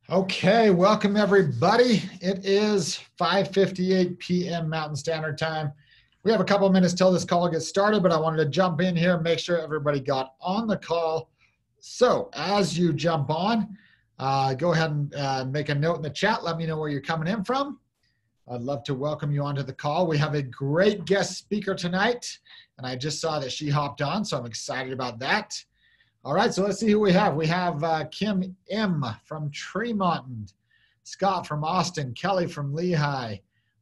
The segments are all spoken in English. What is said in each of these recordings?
Okay, welcome everybody. It is 5:58 p.m. Mountain Standard Time. We have a couple of minutes till this call gets started, but I wanted to jump in here and make sure everybody got on the call. So as you jump on, go ahead and make a note in the chat. Let me know where you're coming in from. I'd love to welcome you onto the call. We have a great guest speaker tonight, and I just saw that she hopped on, so I'm excited about that. All right, so let's see who we have. We have Kim M. from Tremont, Scott from Austin, Kelly from Lehigh,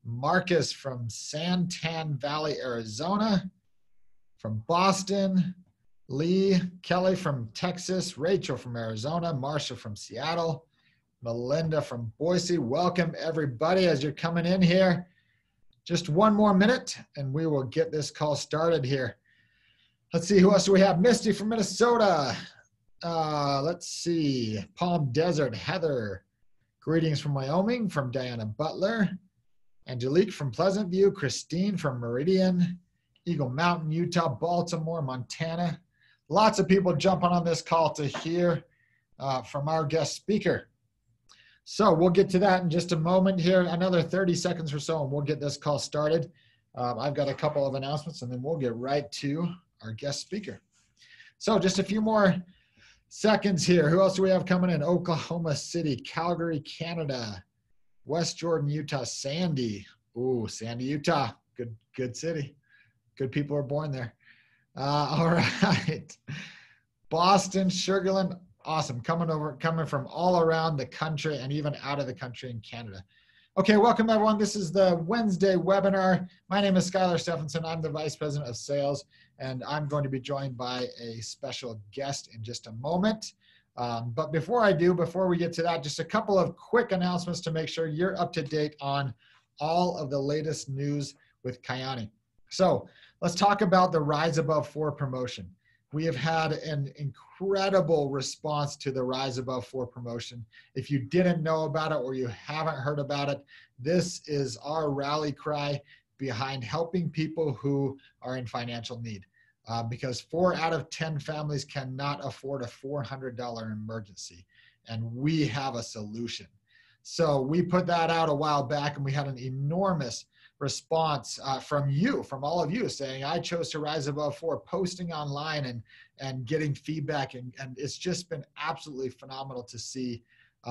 Marcus from Santan Valley, Arizona, from Boston, Lee, Kelly from Texas, Rachel from Arizona, Marsha from Seattle, Melinda from Boise. Welcome, everybody, as you're coming in here. Just one more minute, and we will get this call started here. Let's see, who else do we have? Misty from Minnesota. Let's see, Palm Desert, Heather. Greetings from Wyoming, from Diana Butler. Angelique from Pleasant View. Christine from Meridian. Eagle Mountain, Utah, Baltimore, Montana. Lots of people jumping on this call to hear from our guest speaker. So we'll get to that in just a moment here, another 30 seconds or so, and we'll get this call started. I've got a couple of announcements, and then we'll get right to our guest speaker. So just a few more seconds here. Who else do we have coming in? Oklahoma City, Calgary, Canada, West Jordan, Utah, Sandy. Ooh, Sandy, Utah. Good city. Good people are born there. All right. Boston, Sugarland. Awesome. Coming from all around the country and even out of the country in Canada. Okay, welcome everyone. This is the Wednesday webinar. My name is Skylar Stephenson. I'm the Vice President of Sales, and I'm going to be joined by a special guest in just a moment. But before we get to that, just a couple of quick announcements to make sure you're up to date on all of the latest news with Kyani. So let's talk about the Rise Above 4 promotion. We have had an incredible response to the Rise Above 4 promotion. If you didn't know about it or you haven't heard about it, this is our rally cry behind helping people who are in financial need. Because 4 out of 10 families cannot afford a $400 emergency, and we have a solution. So we put that out a while back, and we had an enormous response from all of you saying, I chose to Rise Above 4, posting online and getting feedback. And it's just been absolutely phenomenal to see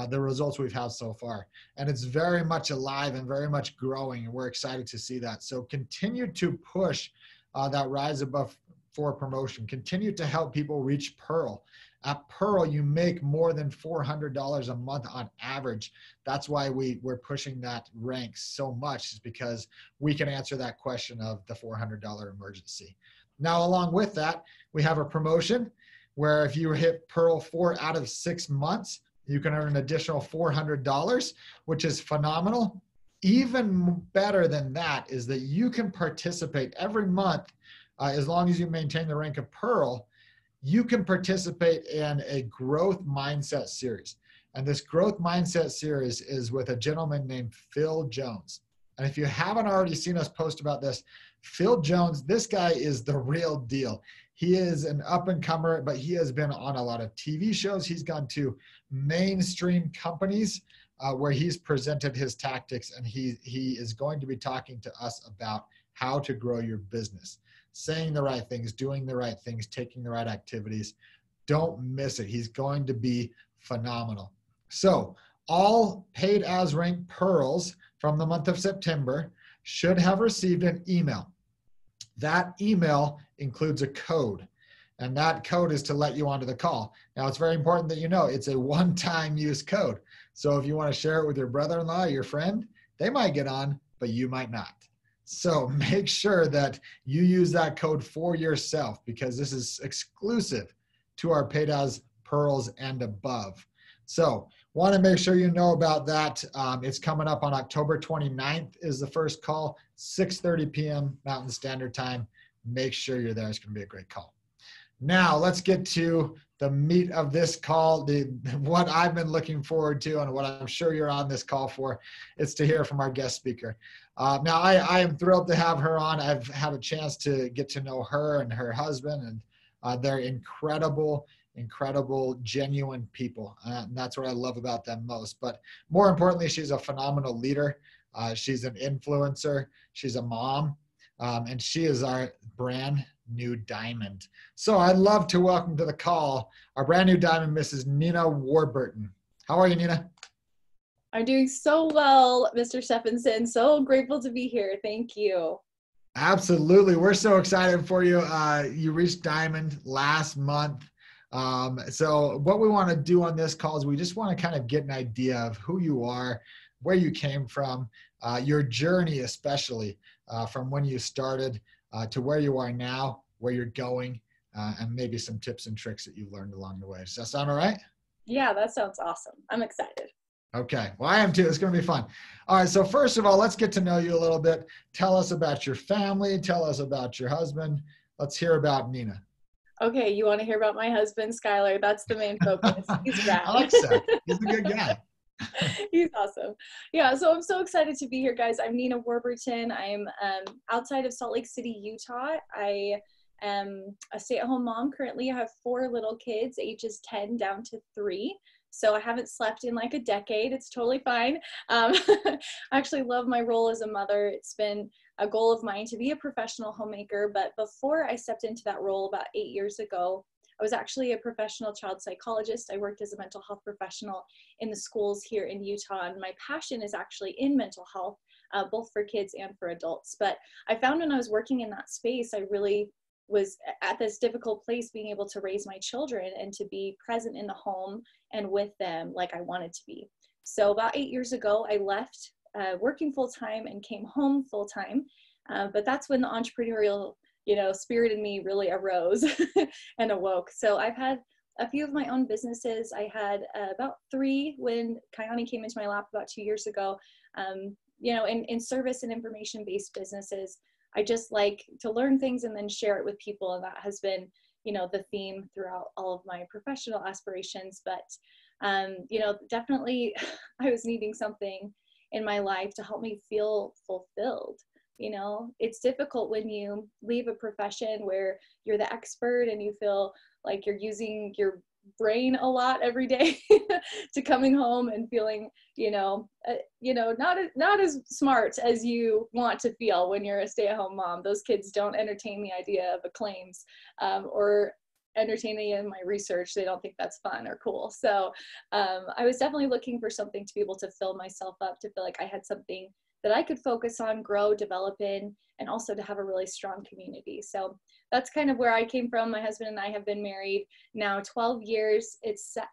the results we've had so far. And it's very much alive and very much growing, and we're excited to see that. So continue to push that Rise Above 4 promotion. Continue to help people reach Pearl. At Pearl, you make more than $400 a month on average. That's why we're pushing that rank so much, is because we can answer that question of the $400 emergency. Now, along with that, we have a promotion where if you hit Pearl 4 out of 6 months, you can earn an additional $400, which is phenomenal. Even better than that is that you can participate every month, as long as you maintain the rank of Pearl. You can participate in a growth mindset series. And this growth mindset series is with a gentleman named Phil Jones. And if you haven't already seen us post about this, Phil Jones, this guy is the real deal. He is an up-and-comer, but he has been on a lot of TV shows. He's gone to mainstream companies where he's presented his tactics, and he is going to be talking to us about how to grow your business. Saying the right things, doing the right things, taking the right activities. Don't miss it. He's going to be phenomenal. So all paid as ranked Pearls from the month of September should have received an email. That email includes a code, and that code is to let you onto the call. Now, it's very important that you know it's a one-time use code. So if you want to share it with your brother-in-law, your friend, they might get on, but you might not. So make sure that you use that code for yourself, because this is exclusive to our paid as Pearls and above. So want to make sure you know about that. It's coming up on October 29th is the first call, 6:30 p.m. Mountain Standard Time. Make sure you're there. It's going to be a great call. Now let's get to the meat of this call, what I've been looking forward to and what I'm sure you're on this call for. It's to hear from our guest speaker. Now, I am thrilled to have her on. I've had a chance to get to know her and her husband, and they're incredible incredible, genuine people. And that's what I love about them most. But more importantly, she's a phenomenal leader. She's an influencer. She's a mom. And she is our brand new diamond. So I'd love to welcome to the call our brand new diamond, Mrs. Neena Warburton. How are you, Neena? I'm doing so well, Mr. Stephenson. So grateful to be here. Thank you. Absolutely. We're so excited for you. You reached diamond last month. So what we want to do on this call is we just want to kind of get an idea of who you are, where you came from, your journey, especially from when you started to where you are now, where you're going, and maybe some tips and tricks that you've learned along the way. Does that sound all right? Yeah, that sounds awesome. I'm excited. Okay. Well, I am too. It's going to be fun. All right. So first of all, let's get to know you a little bit. Tell us about your family. Tell us about your husband. Let's hear about Neena. Okay. You want to hear about my husband, Skylar? That's the main focus. He's rad. I like that. He's a good guy. He's awesome. Yeah. So I'm so excited to be here, guys. I'm Neena Warburton. I'm outside of Salt Lake City, Utah. I am a stay-at-home mom. Currently, I have 4 little kids, ages 10 down to 3. So I haven't slept in like a decade. It's totally fine. I actually love my role as a mother. It's been a goal of mine to be a professional homemaker. But before I stepped into that role about 8 years ago, I was actually a professional child psychologist. I worked as a mental health professional in the schools here in Utah. And my passion is actually in mental health, both for kids and for adults. But I found when I was working in that space, I really was at this difficult place being able to raise my children and to be present in the home and with them like I wanted to be. So about 8 years ago, I left working full-time and came home full-time. But that's when the entrepreneurial, spirit in me really arose and awoke. So I've had a few of my own businesses. I had about 3 when Kayani came into my lap about 2 years ago. In service and information-based businesses. I just like to learn things and then share it with people. And that has been, the theme throughout all of my professional aspirations. But, definitely I was needing something in my life to help me feel fulfilled. It's difficult when you leave a profession where you're the expert and you feel like you're using your brain a lot every day to coming home and feeling, not as smart as you want to feel when you're a stay-at-home mom. Those kids don't entertain the idea of acclaims or entertain any of my research. They don't think that's fun or cool. So I was definitely looking for something to be able to fill myself up, to feel like I had something that I could focus on, grow, develop in, and also to have a really strong community. So that's kind of where I came from. My husband and I have been married now 12 years.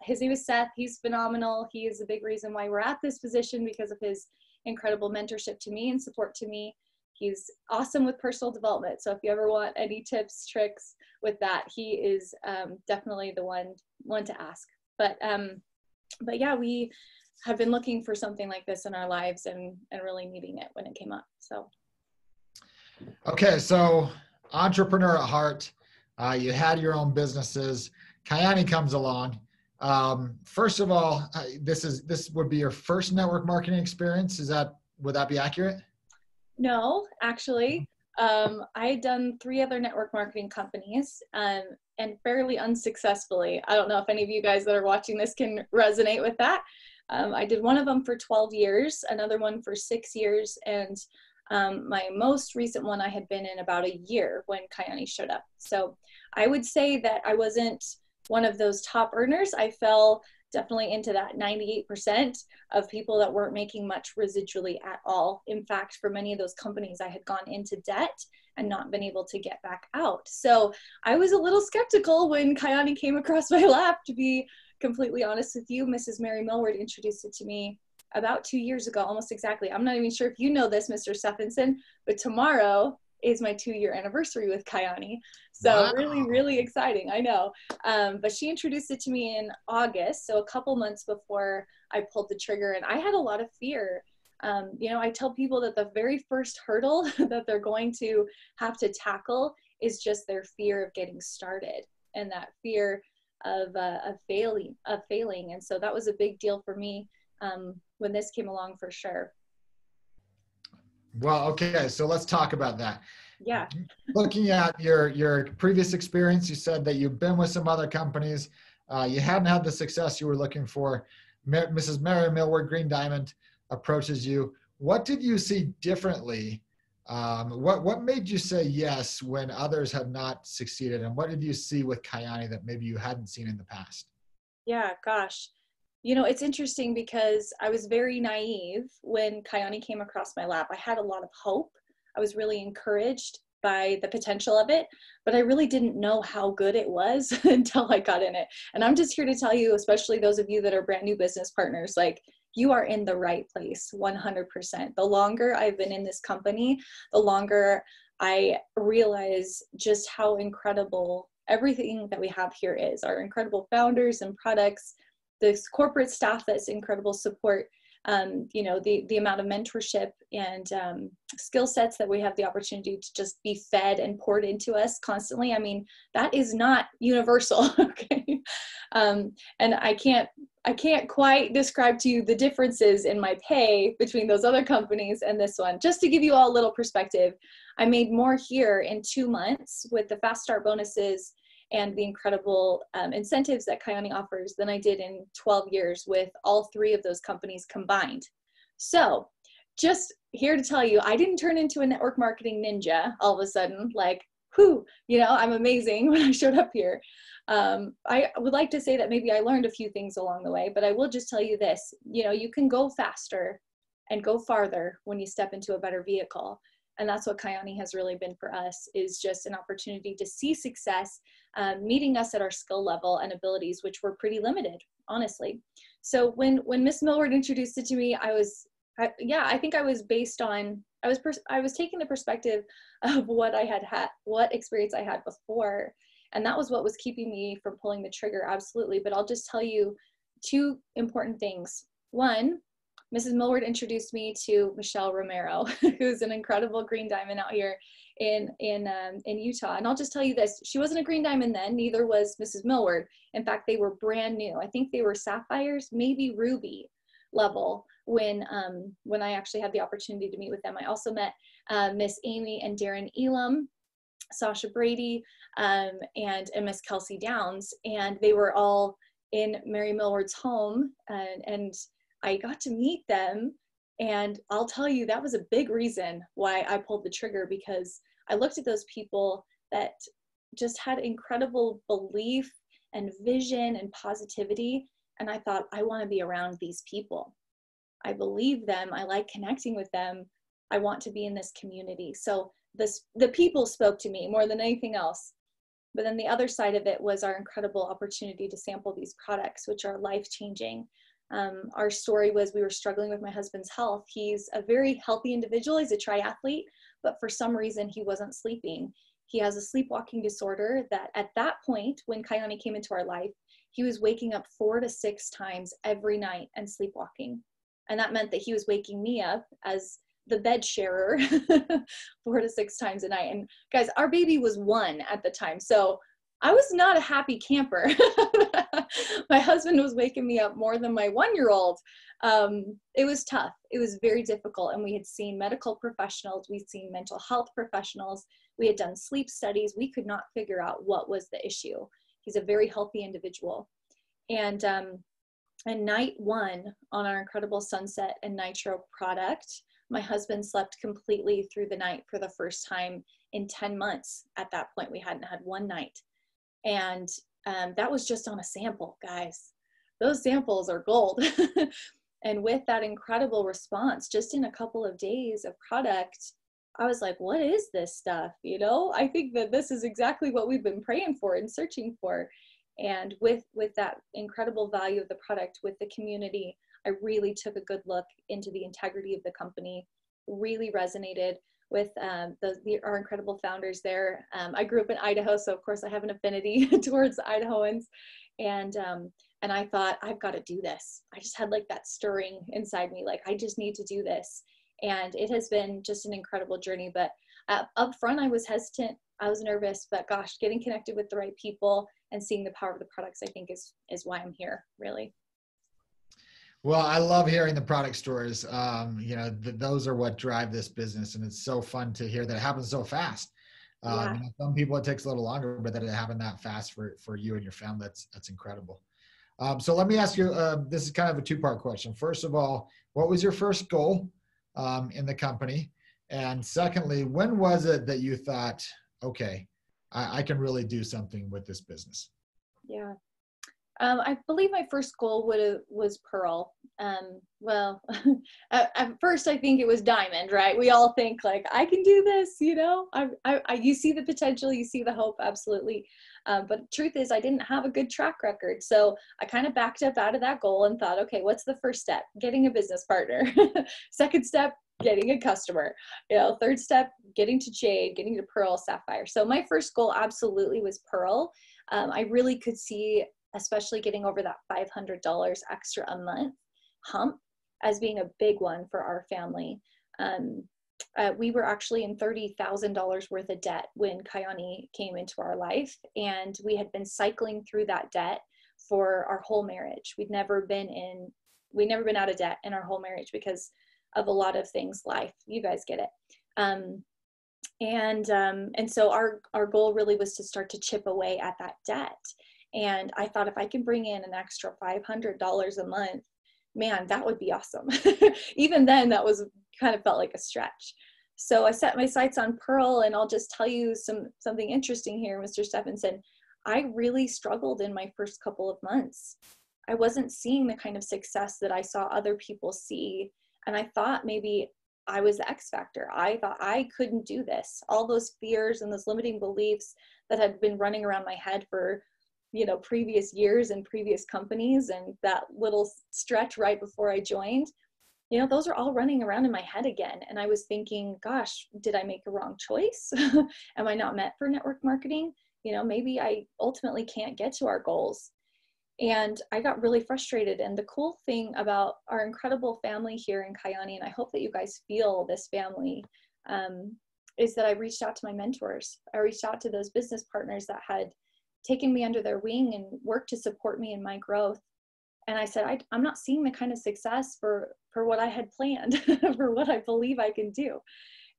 His name is Seth. He's phenomenal. He is a big reason why we're at this position because of his incredible mentorship to me and support to me. He's awesome with personal development. So if you ever want any tips, tricks with that, he is definitely the one to ask. But yeah, we have been looking for something like this in our lives and really needing it when it came up. So. Okay. So entrepreneur at heart, you had your own businesses. Kayani comes along. First of all, this would be your first network marketing experience. Would that be accurate? No, actually, I had done 3 other network marketing companies and fairly unsuccessfully. I don't know if any of you guys that are watching this can resonate with that. I did one of them for 12 years, another one for 6 years, and my most recent one I had been in about a year when Kayani showed up. So I would say that I wasn't one of those top earners. I fell definitely into that 98% of people that weren't making much residually at all. In fact, for many of those companies, I had gone into debt and not been able to get back out. So I was a little skeptical when Kayani came across my lap, to be completely honest with you. Mrs. Mary Millward introduced it to me about 2 years ago, almost exactly. I'm not even sure if you know this, Mr. Stephenson, but tomorrow is my 2-year anniversary with Kayani. So Wow. really, really exciting, I know. But she introduced it to me in August, so a couple months before I pulled the trigger, and I had a lot of fear. I tell people that the very first hurdle that they're going to have to tackle is just their fear of getting started and that fear of failing. And so that was a big deal for me when this came along, for sure. Well, okay, so let's talk about that. Yeah. Looking at your previous experience, you said that you've been with some other companies. You hadn't had the success you were looking for. Mrs. Mary Millward, Green Diamond, approaches you. What did you see differently? What made you say yes when others had not succeeded? And what did you see with Kyani that maybe you hadn't seen in the past? Yeah, gosh. You know, it's interesting because I was very naive when Kyani came across my lap. I had a lot of hope. I was really encouraged by the potential of it, but I really didn't know how good it was until I got in it. And I'm just here to tell you, especially those of you that are brand new business partners, like, you are in the right place 100%. The longer I've been in this company, the longer I realize just how incredible everything that we have here is. Our incredible founders and products, this corporate staff that's incredible support, you know, the amount of mentorship and skill sets that we have the opportunity to just be fed and poured into us constantly. I mean, that is not universal, okay? And I can't quite describe to you the differences in my pay between those other companies and this one. Just to give you all a little perspective, I made more here in 2 months with the fast start bonuses and the incredible incentives that Kyani offers than I did in 12 years with all 3 of those companies combined. So just here to tell you, I didn't turn into a network marketing ninja all of a sudden, like, whew, you know, I'm amazing when I showed up here. I would like to say that maybe I learned a few things along the way, but I will just tell you this, you know, you can go faster and go farther when you step into a better vehicle. And that's what Kyani has really been for us, is just an opportunity to see success, meeting us at our skill level and abilities, which were pretty limited, honestly. So when Miss Millward introduced it to me, I think I was based on, I was taking the perspective of what I had, what experience I had before. And that was what was keeping me from pulling the trigger, absolutely. But I'll just tell you 2 important things. One, Mrs. Millward introduced me to Michelle Romero, who's an incredible green diamond out here in Utah. And I'll just tell you this, she wasn't a green diamond then, neither was Mrs. Millward. In fact, they were brand new. I think they were sapphires, maybe ruby level when I actually had the opportunity to meet with them. I also met Miss Amy and Darren Elam, Sasha Brady, and Miss Kelsey Downs. And they were all in Mary Millward's home, and I got to meet them, and I'll tell you, that was a big reason why I pulled the trigger, because I looked at those people that just had incredible belief and vision and positivity, and I thought, I want to be around these people. I believe them. I like connecting with them. I want to be in this community. So the people spoke to me more than anything else. But then the other side of it was our incredible opportunity to sample these products, which are life-changing. Our story was, we were struggling with my husband's health. He's a very healthy individual. He's a triathlete, but for some reason he wasn't sleeping. He has a sleepwalking disorder that at that point, when Kyani came into our life, he was waking up 4 to 6 times every night and sleepwalking. And that meant that he was waking me up as the bed sharer 4 to 6 times a night. And guys, our baby was 1 at the time. So I was not a happy camper. My husband was waking me up more than my 1-year-old. It was tough. It was very difficult. And we had seen medical professionals. We'd seen mental health professionals. We had done sleep studies. We could not figure out what was the issue. He's a very healthy individual. And night 1 on our incredible Sunset and Nitro product, my husband slept completely through the night for the first time in 10 months. At that point, we hadn't had 1 night. And that was just on a sample, guys. Those samples are gold. And with that incredible response, just in a couple of days of product, I was like, what is this stuff? You know, I think that this is exactly what we've been praying for and searching for. And with that incredible value of the product, with the community, I really took a good look into the integrity of the company, really resonated with our incredible founders there. I grew up in Idaho, so of course I have an affinity towards Idahoans. And I thought, I've got to do this. I just had like that stirring inside me, like, I just need to do this. And it has been just an incredible journey. But up front, I was hesitant. I was nervous, but gosh, getting connected with the right people and seeing the power of the products, I think is why I'm here, really. Well, I love hearing the product stories. You know, those are what drive this business, and it's so fun to hear that it happens so fast. Yeah. Some people it takes a little longer, but that it happened that fast for you and your family, that's incredible. So let me ask you, this is kind of a two-part question. First of all, what was your first goal in the company? And secondly, when was it that you thought, okay, I can really do something with this business? Yeah. I believe my first goal was Pearl. Well, at first I think it was Diamond, right? We all think like, I can do this, you know, you see the potential, you see the hope, absolutely. But the truth is I didn't have a good track record. So I kind of backed up out of that goal and thought, okay, what's the first step? Getting a business partner. Second step, getting a customer. You know, third step, getting to Jade, getting to Pearl, Sapphire. So my first goal absolutely was Pearl. I really could see, especially getting over that $500 extra a month hump as being a big one for our family. We were actually in $30,000 worth of debt when Kayani came into our life, and we had been cycling through that debt for our whole marriage. We'd never been out of debt in our whole marriage because of a lot of things, life, you guys get it. And so our goal really was to start to chip away at that debt. And I thought if I can bring in an extra $500 a month, man, that would be awesome. Even then, that was kind of felt like a stretch. So I set my sights on Pearl, and I'll just tell you something interesting here, Mr. Stephenson. I really struggled in my first couple of months. I wasn't seeing the kind of success that I saw other people see. And I thought maybe I was the X factor. I thought I couldn't do this. All those fears and those limiting beliefs that had been running around my head for, you know, previous years and previous companies, and that little stretch right before I joined, you know, those are all running around in my head again. And I was thinking, gosh, did I make a wrong choice? Am I not meant for network marketing? You know, maybe I ultimately can't get to our goals. And I got really frustrated. And the cool thing about our incredible family here in Kayani, and I hope that you guys feel this family, is that I reached out to my mentors. I reached out to those business partners that had taken me under their wing and worked to support me in my growth. And I said, I'm not seeing the kind of success for what I had planned, for what I believe I can do.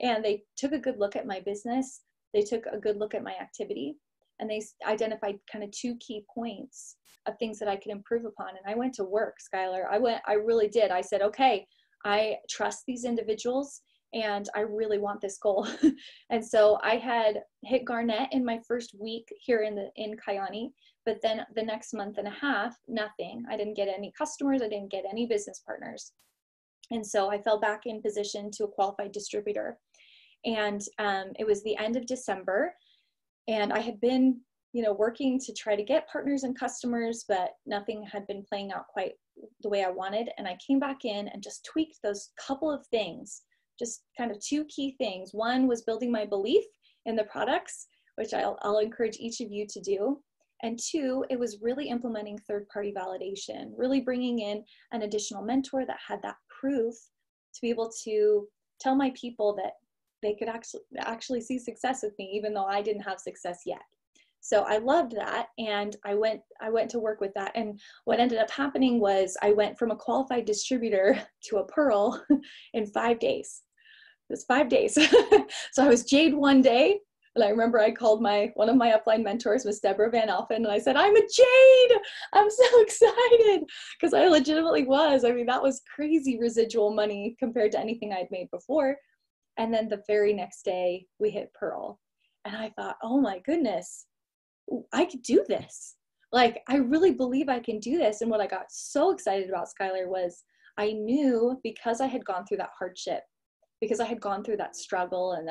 And they took a good look at my business. They took a good look at my activity, and they identified kind of 2 key points of things that I could improve upon. And I went to work, Skylar. I really did. I said, okay, I trust these individuals and I really want this goal. And so I had hit Garnett in my first week here in Kayani, but then the next month and a half, nothing. I didn't get any customers. I didn't get any business partners. And so I fell back in position to a qualified distributor. And it was the end of December, and I had been, you know, working to try to get partners and customers, but nothing had been playing out quite the way I wanted. And I came back in and just tweaked those couple of things, just kind of 2 key things. One was building my belief in the products, which I'll encourage each of you to do. And 2, it was really implementing third-party validation, really bringing in an additional mentor that had that proof to be able to tell my people that they could actually see success with me, even though I didn't have success yet. So I loved that, and I went to work with that. And what ended up happening was I went from a qualified distributor to a Pearl in 5 days. It was 5 days. So I was Jade one day, and I remember I called one of my upline mentors, Miss Deborah Van Alphen, and I said, I'm a Jade. I'm so excited, because I legitimately was. I mean, that was crazy residual money compared to anything I'd made before. And then the very next day we hit Pearl, and I thought, oh my goodness, I could do this. Like, I really believe I can do this. And what I got so excited about, Skylar, was I knew, because I had gone through that hardship, because I had gone through that struggle and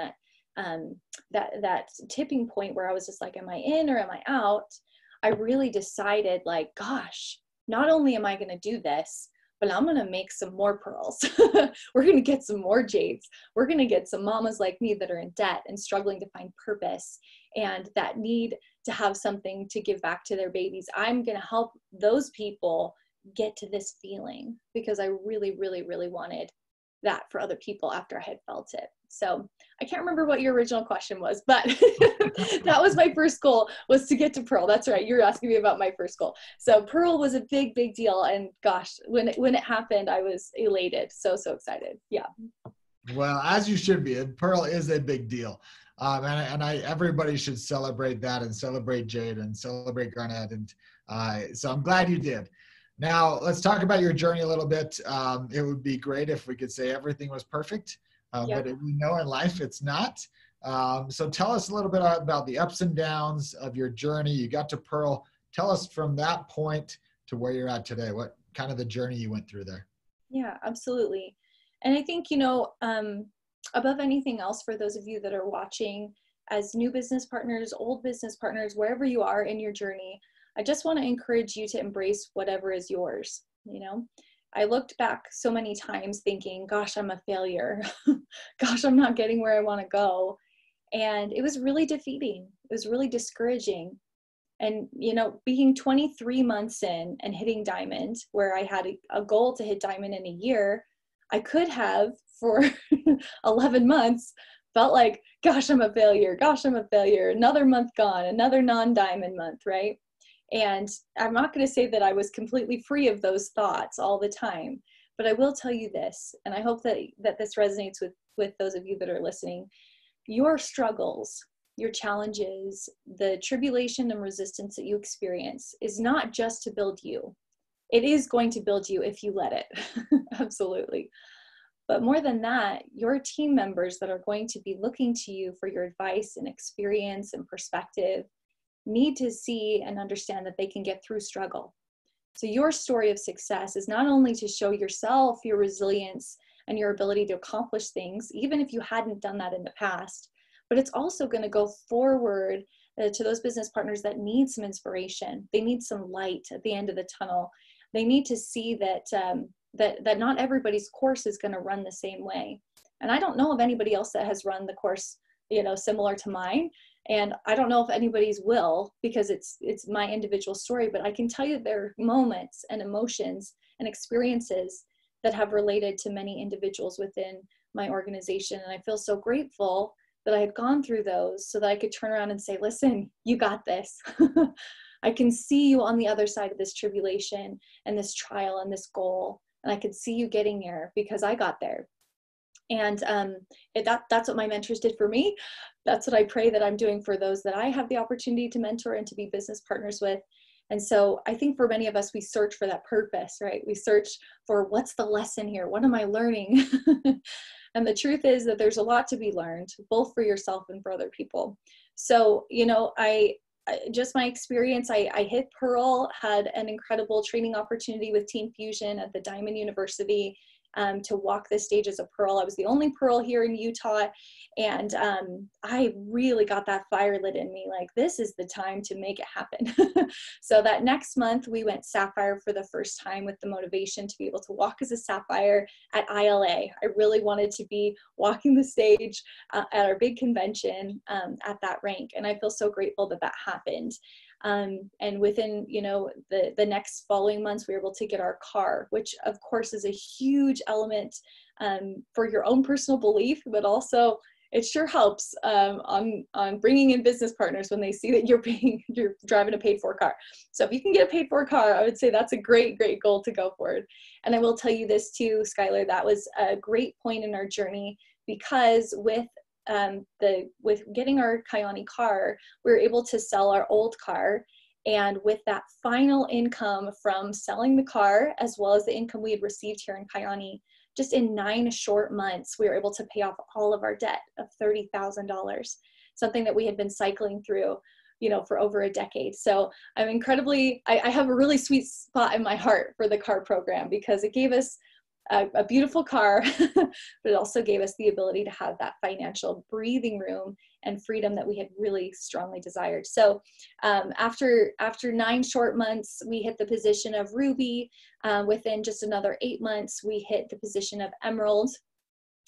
that tipping point where I was just like, am I in or am I out? I really decided, like, gosh, not only am I going to do this, but I'm going to make some more Pearls. We're going to get some more Jades. We're going to get some mamas like me that are in debt and struggling to find purpose and that need to have something to give back to their babies. I'm going to help those people get to this feeling, because I really, really, really wanted that for other people after I had felt it. So I can't remember what your original question was, but that was my first goal, was to get to Pearl. That's right. You're asking me about my first goal. So Pearl was a big, big deal. And gosh, when it happened, I was elated. So excited. Yeah. Well, as you should be. Pearl is a big deal. Everybody should celebrate that and celebrate Jade and celebrate Garnett. And so I'm glad you did. Now let's talk about your journey a little bit. It would be great if we could say everything was perfect, but we know in life it's not. So tell us a little bit about the ups and downs of your journey. You got to Pearl. Tell us from that point to where you're at today, what kind of the journey you went through there. Yeah, absolutely. And I think, above anything else, for those of you that are watching as new business partners, old business partners, wherever you are in your journey, I just want to encourage you to embrace whatever is yours. I looked back so many times thinking, gosh, I'm a failure. Gosh, I'm not getting where I want to go. And it was really defeating. It was really discouraging. And, being 23 months in and hitting diamond, where I had a goal to hit diamond in a year, I could have for 11 months felt like, gosh, I'm a failure. Gosh, I'm a failure. Another month gone, another non-diamond month, right? And I'm not going to say that I was completely free of those thoughts all the time, but I will tell you this, and I hope that this resonates with those of you that are listening. Your struggles, your challenges, the tribulation and resistance that you experience is not just to build you. It is going to build you if you let it. Absolutely. But more than that, your team members that are going to be looking to you for your advice and experience and perspective need to see and understand that they can get through struggle. So your story of success is not only to show yourself your resilience and your ability to accomplish things, even if you hadn't done that in the past, but it's also going to go forward to those business partners that need some inspiration. They need some light at the end of the tunnel. They need to see that that not everybody's course is going to run the same way. And I don't know of anybody else that has run the course, similar to mine. And I don't know if anybody's will, because it's my individual story, but I can tell you there are moments and emotions and experiences that have related to many individuals within my organization. And I feel so grateful that I had gone through those so that I could turn around and say, listen, you got this. I can see you on the other side of this tribulation and this trial and this goal. And I could see you getting there because I got there. And that's what my mentors did for me. That's what I pray that I'm doing for those that I have the opportunity to mentor and to be business partners with. And so I think for many of us, we search for that purpose, right? We search for what's the lesson here? What am I learning? And the truth is that there's a lot to be learned, both for yourself and for other people. So, just my experience, I hit Pearl, had an incredible training opportunity with Team Fusion at the Diamond University to walk the stage as a Pearl. I was the only Pearl here in Utah. And I really got that fire lit in me, like, this is the time to make it happen. So that next month we went Sapphire for the first time with the motivation to be able to walk as a Sapphire at ILA. I really wanted to be walking the stage at our big convention at that rank. And I feel so grateful that that happened. And within, the next following months, we were able to get our car, which of course is a huge element for your own personal belief, but also it sure helps on bringing in business partners when they see that you're driving a paid for car. So if you can get a paid for car, I would say that's a great, great goal to go forward. And I will tell you this too, Skylar, that was a great point in our journey, because with getting our Kyani car, we were able to sell our old car. And with that final income from selling the car, as well as the income we had received here in Kyani, just in 9 short months, we were able to pay off all of our debt of $30,000, something that we had been cycling through, for over a decade. So I'm I have a really sweet spot in my heart for the car program, because it gave us a beautiful car, but it also gave us the ability to have that financial breathing room and freedom that we had really strongly desired. So after 9 short months, we hit the position of Ruby. Within just another 8 months, we hit the position of Emerald.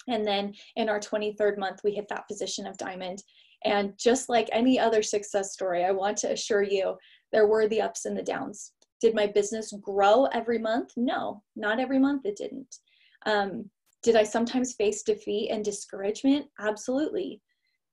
And then in our 23rd month, we hit that position of Diamond. And just like any other success story, I want to assure you, there were the ups and the downs. Did my business grow every month? No, not every month it didn't. Did I sometimes face defeat and discouragement? Absolutely.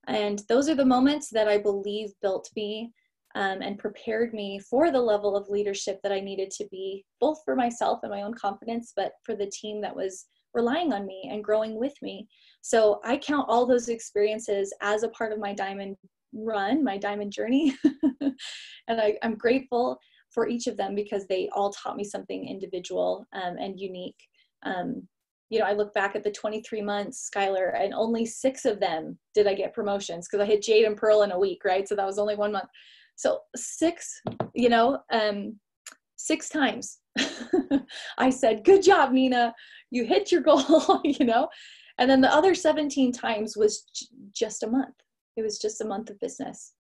And those are the moments that I believe built me and prepared me for the level of leadership that I needed to be, both for myself and my own confidence, but for the team that was relying on me and growing with me. So I count all those experiences as a part of my diamond run, my diamond journey. And I'm grateful for each of them because they all taught me something individual and unique. You know, I look back at the 23 months, Skylar, and only 6 of them did I get promotions because I hit Jade and Pearl in a week, right? So that was only 1 month. So 6, you know, 6 times I said, good job, Neena, you hit your goal, you know? And then the other 17 times was just a month. It was just a month of business.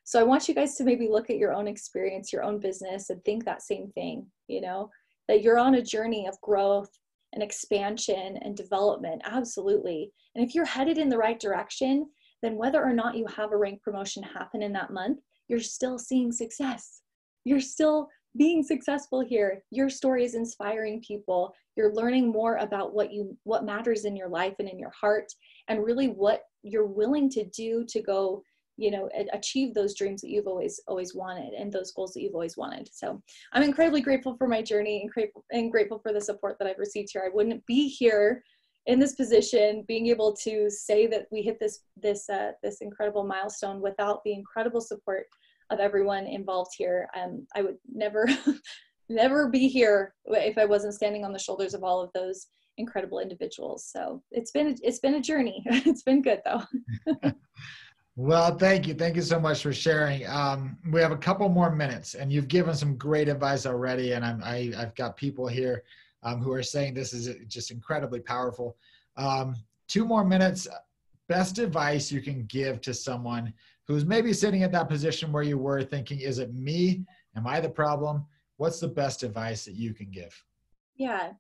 So I want you guys to maybe look at your own experience, your own business, and think that same thing, you know, that you're on a journey of growth and expansion and development. Absolutely. And if you're headed in the right direction, then whether or not you have a rank promotion happen in that month, you're still seeing success. You're still being successful here. Your story is inspiring people. You're learning more about what matters in your life and in your heart, and really what you're willing to do to go, you know, achieve those dreams that you've always wanted and those goals that you've always wanted. So I'm incredibly grateful for my journey and grateful for the support that I've received here. I wouldn't be here in this position, being able to say that we hit this incredible milestone without the incredible support of everyone involved here. I would never, never be here if I wasn't standing on the shoulders of all of those incredible individuals. So it's been a journey. It's been good though. Well, thank you. Thank you so much for sharing. We have a couple more minutes, and you've given some great advice already. And I've got people here who are saying this is just incredibly powerful. 2 more minutes. Best advice you can give to someone who's maybe sitting at that position where you were, thinking, is it me? Am I the problem? What's the best advice that you can give? Yeah,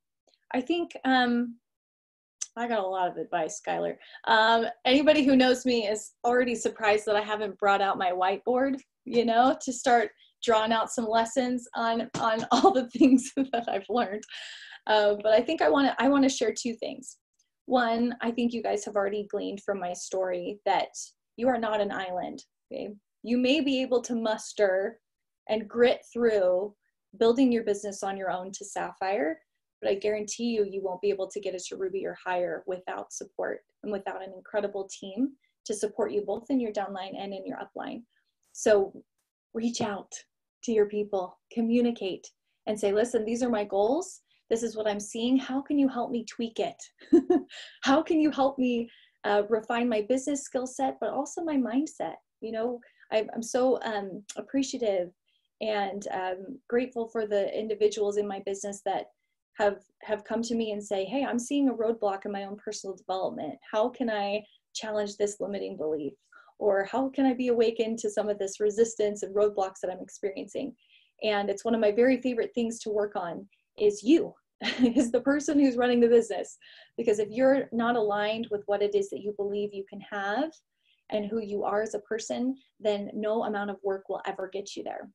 I think I got a lot of advice, Skylar. Anybody who knows me is already surprised that I haven't brought out my whiteboard, you know, to start drawing out some lessons on all the things that I've learned. But I think I want to share 2 things. One, I think you guys have already gleaned from my story that you are not an island. Okay? You may be able to muster and grit through building your business on your own to Sapphire, but I guarantee you won't be able to get it to Ruby or higher without support and without an incredible team to support you both in your downline and in your upline. So reach out to your people, communicate, and say, listen, these are my goals. This is what I'm seeing. How can you help me tweak it? How can you help me refine my business skill set, but also my mindset? You know, I'm so appreciative and grateful for the individuals in my business that have come to me and say, hey, I'm seeing a roadblock in my own personal development. How can I challenge this limiting belief? Or how can I be awakened to some of this resistance and roadblocks that I'm experiencing? And it's one of my very favorite things to work on is you, is the person who's running the business. Because if you're not aligned with what it is that you believe you can have and who you are as a person, then no amount of work will ever get you there.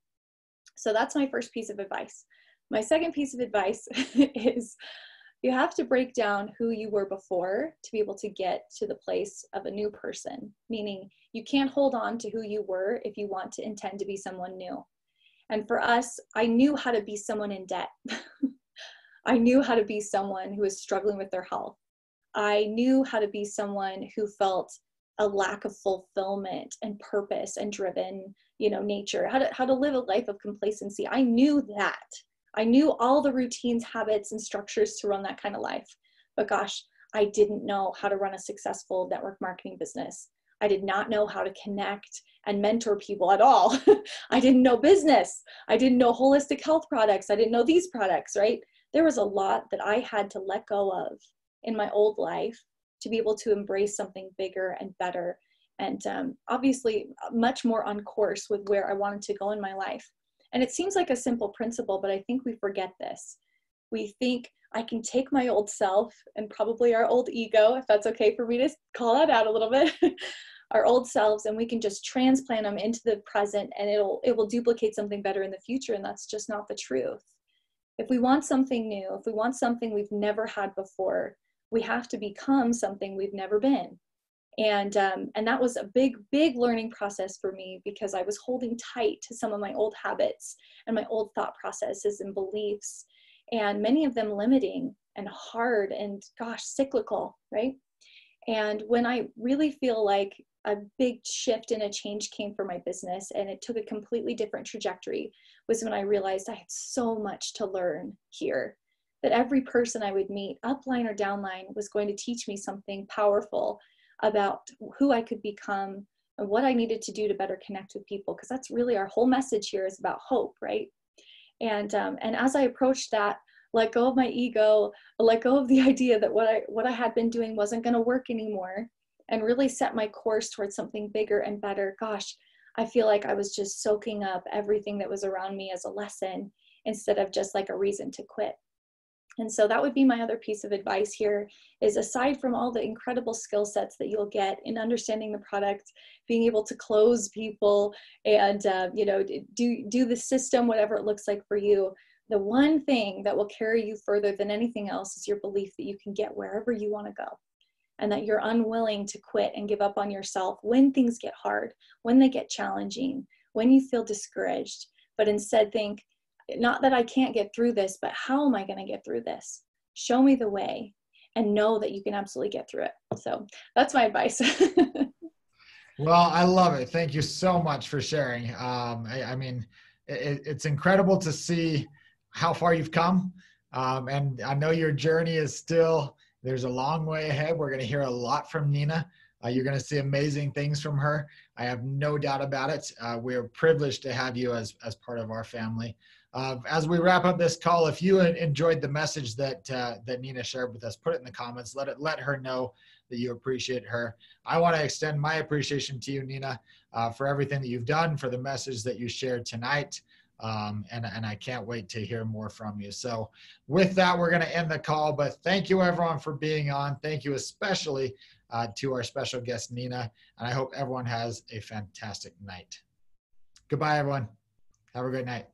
So that's my first piece of advice. My second piece of advice is you have to break down who you were before to be able to get to the place of a new person, meaning you can't hold on to who you were if you want to intend to be someone new. And for us, I knew how to be someone in debt. I knew how to be someone who was struggling with their health. I knew how to be someone who felt a lack of fulfillment and purpose and driven, you know, nature, how to live a life of complacency. I knew that. I knew all the routines, habits, and structures to run that kind of life. But gosh, I didn't know how to run a successful network marketing business. I did not know how to connect and mentor people at all. I didn't know business. I didn't know holistic health products. I didn't know these products, right? There was a lot that I had to let go of in my old life to be able to embrace something bigger and better. And obviously much more on course with where I wanted to go in my life. And it seems like a simple principle, but I think we forget this. We think I can take my old self and probably our old ego, if that's okay for me to call that out a little bit, our old selves, and we can just transplant them into the present and it will duplicate something better in the future. And that's just not the truth. If we want something new, if we want something we've never had before, we have to become something we've never been. And that was a big learning process for me because I was holding tight to some of my old habits and my old thought processes and beliefs, and many of them limiting and hard and gosh, cyclical, right? And when I really feel like a big shift and a change came for my business and it took a completely different trajectory was when I realized I had so much to learn here, that every person I would meet, upline or downline, was going to teach me something powerful about who I could become and what I needed to do to better connect with people. Because that's really our whole message here, is about hope, right? And as I approached that, let go of my ego, let go of the idea that what I had been doing wasn't going to work anymore, and really set my course towards something bigger and better. Gosh, I feel like I was just soaking up everything that was around me as a lesson instead of just like a reason to quit. And so that would be my other piece of advice here, is aside from all the incredible skill sets that you'll get in understanding the product, being able to close people and, you know, do the system, whatever it looks like for you, the one thing that will carry you further than anything else is your belief that you can get wherever you want to go, and that you're unwilling to quit and give up on yourself when things get hard, when they get challenging, when you feel discouraged, but instead think, not that I can't get through this, but how am I going to get through this? Show me the way, and know that you can absolutely get through it. So that's my advice. Well, I love it. Thank you so much for sharing. I mean, it's incredible to see how far you've come. And I know your journey is still, there's a long way ahead. We're going to hear a lot from Neena. You're going to see amazing things from her. I have no doubt about it. We're privileged to have you as part of our family. As we wrap up this call, if you enjoyed the message that Neena shared with us, put it in the comments. Let her know that you appreciate her. I want to extend my appreciation to you, Neena, for everything that you've done, for the message that you shared tonight. And I can't wait to hear more from you. So with that, we're going to end the call, but thank you everyone for being on. Thank you especially to our special guest, Neena, and I hope everyone has a fantastic night. Goodbye, everyone. Have a great night.